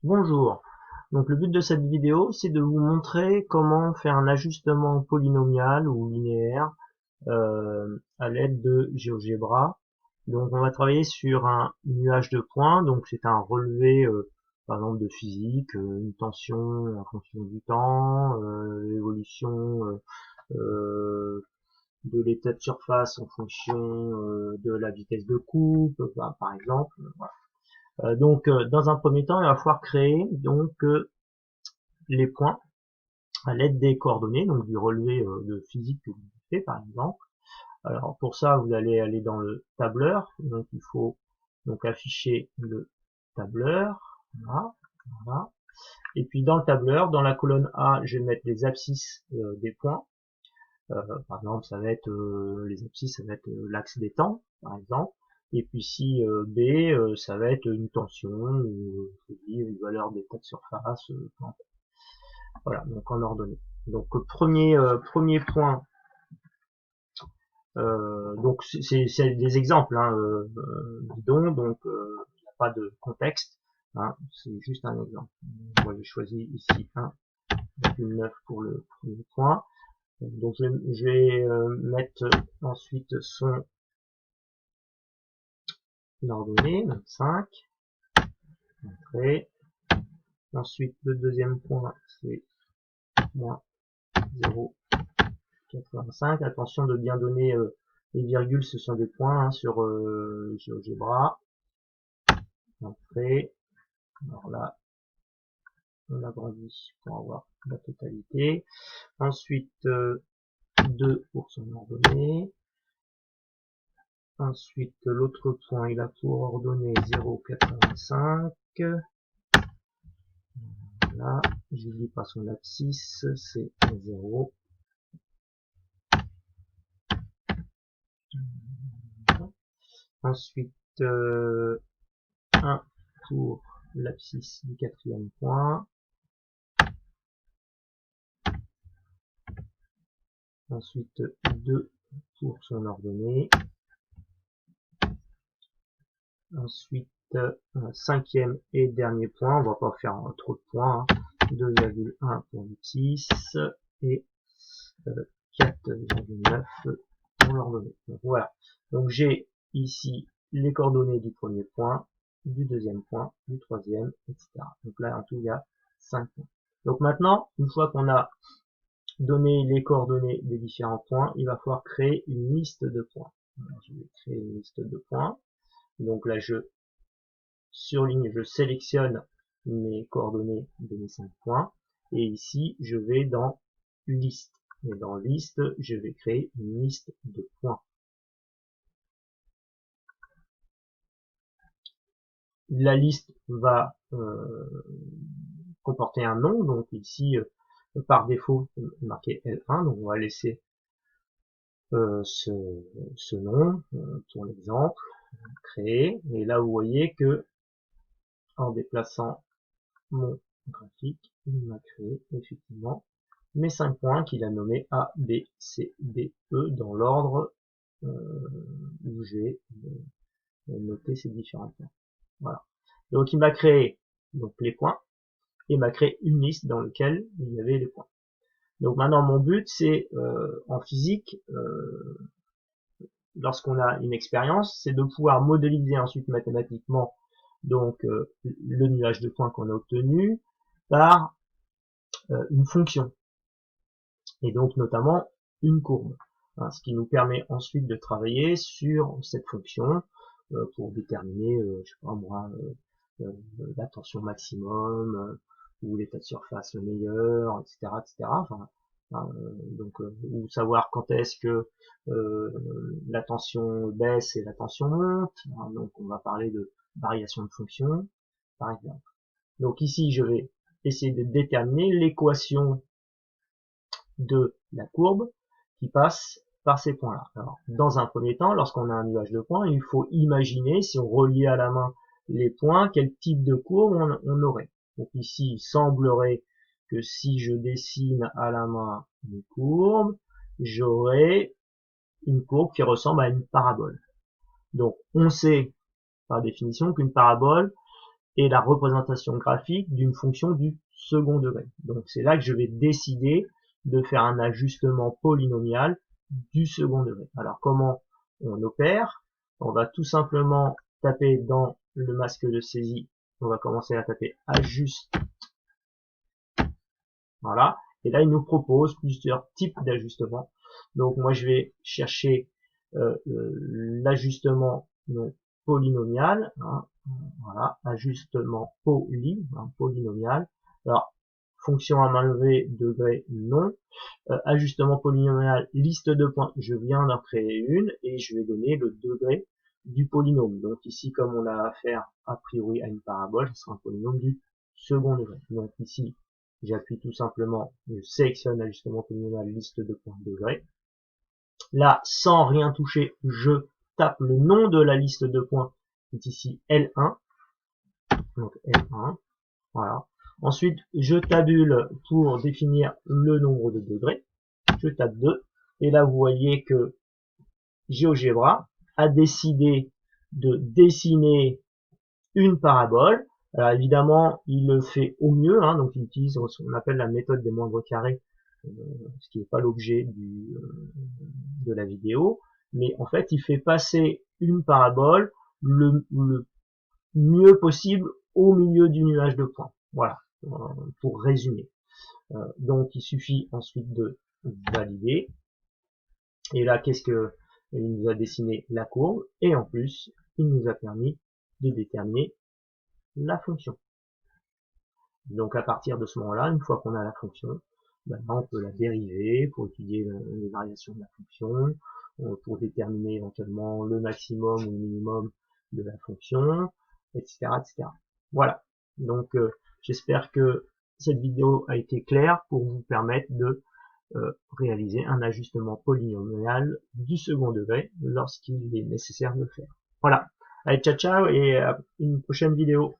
Bonjour, donc le but de cette vidéo c'est de vous montrer comment faire un ajustement polynomial ou linéaire à l'aide de GeoGebra. Donc on va travailler sur un nuage de points, donc c'est un relevé par exemple de physique, une tension en fonction du temps, l'évolution de l'état de surface en fonction de la vitesse de coupe, par exemple. Voilà. Dans un premier temps, il va falloir créer les points à l'aide des coordonnées, donc du relevé de physique que vous faites par exemple. Alors pour ça, vous allez aller dans le tableur, donc il faut donc afficher le tableur, voilà, voilà. Et puis dans le tableur, dans la colonne A, je vais mettre les abscisses des points. Par exemple, ça va être les abscisses, ça va être l'axe des temps, par exemple. Et puis si B, ça va être une tension ou une valeur d'état de surface. Voilà, donc en ordonnée. Donc premier point, donc c'est des exemples, hein, bidons, donc il n'y a pas de contexte, hein, c'est juste un exemple. Moi j'ai choisi ici 1,9 pour le premier point. Donc je vais mettre ensuite son ordonnée, 25, entrée. Ensuite le deuxième point c'est moins 0,85. Attention de bien donner les virgules, ce sont des points hein, sur GeoGebra. Entrée. Alors là, on agrandit pour avoir la totalité. Ensuite, 2 pour son ordonnée. Ensuite, l'autre point, il a pour ordonnée 0,85. Là, je lis pas son abscisse, c'est 0. Ensuite, 1 pour l'abscisse du quatrième point. Ensuite, 2 pour son ordonnée. Ensuite, cinquième et dernier point, on va pas faire trop de points, hein. 2,1 pour l'abscisse et 4,9 pour l'ordonnée. Donc voilà. Donc j'ai ici les coordonnées du premier point, du deuxième point, du troisième, etc. Donc là, en tout, il y a 5 points. Donc maintenant, une fois qu'on a donné les coordonnées des différents points, il va falloir créer une liste de points. Alors, je vais créer une liste de points. Donc là, je surligne, je sélectionne mes coordonnées de mes 5 points. Et ici, je vais dans liste. Et dans liste, je vais créer une liste de points. La liste va comporter un nom. Donc ici, par défaut, marqué L1. Donc on va laisser ce nom pour l'exemple, créer. Et là, vous voyez que en déplaçant mon graphique, il m'a créé effectivement mes 5 points qu'il a nommés A, B, C, D, E dans l'ordre où j'ai noté ces différents points. Voilà. Donc il m'a créé donc les points et il m'a créé une liste dans laquelle il y avait les points. Donc maintenant mon but c'est en physique, lorsqu'on a une expérience, c'est de pouvoir modéliser ensuite mathématiquement donc le nuage de points qu'on a obtenu par une fonction et donc notamment une courbe, hein, ce qui nous permet ensuite de travailler sur cette fonction pour déterminer, je sais pas moi, la tension maximum ou l'état de surface le meilleur, etc., etc. Enfin, ou savoir quand est-ce que la tension baisse et la tension monte. Hein, donc on va parler de variation de fonction, par exemple. Donc ici, je vais essayer de déterminer l'équation de la courbe qui passe par ces points-là. Alors, dans un premier temps, lorsqu'on a un nuage de points, il faut imaginer, si on relie à la main les points, quel type de courbe on aurait. Donc ici, il semblerait que si je dessine à la main une courbe, j'aurai une courbe qui ressemble à une parabole. Donc, on sait par définition qu'une parabole et la représentation graphique d'une fonction du second degré. Donc c'est là que je vais décider de faire un ajustement polynomial du second degré. Alors comment on opère? On va tout simplement taper dans le masque de saisie, on va commencer à taper ajuste. Voilà. Et là, il nous propose plusieurs types d'ajustements. Donc moi, je vais chercher l'ajustement polynomial. Hein, voilà, ajustement polynomial. Alors, fonction à main levée, degré, non. Ajustement polynomial, liste de points, je viens d'en créer une et je vais donner le degré du polynôme. Donc ici, comme on a affaire a priori à une parabole, ce sera un polynôme du second degré. Donc ici, j'appuie tout simplement, je sélectionne ajustement polynomial, liste de points, degré. Là, sans rien toucher, je tape le nom de la liste de points, qui est ici L1. Donc L1, voilà. Ensuite, je tabule pour définir le nombre de degrés. Je tape 2. Et là, vous voyez que GeoGebra a décidé de dessiner une parabole. Alors évidemment, il le fait au mieux, hein, donc il utilise ce qu'on appelle la méthode des moindres carrés, ce qui n'est pas l'objet de la vidéo. Mais en fait, il fait passer une parabole le mieux possible au milieu du nuage de points. Voilà, pour résumer. Donc il suffit ensuite de valider. Et là, qu'est-ce que il nous a dessiné la courbe et en plus, il nous a permis de déterminer la fonction. Donc à partir de ce moment-là, une fois qu'on a la fonction, maintenant on peut la dériver pour étudier les variations de la fonction, pour déterminer éventuellement le maximum ou le minimum de la fonction, etc. etc. Voilà. Donc j'espère que cette vidéo a été claire pour vous permettre de réaliser un ajustement polynomial du second degré lorsqu'il est nécessaire de le faire. Voilà. Allez, ciao ciao et à une prochaine vidéo.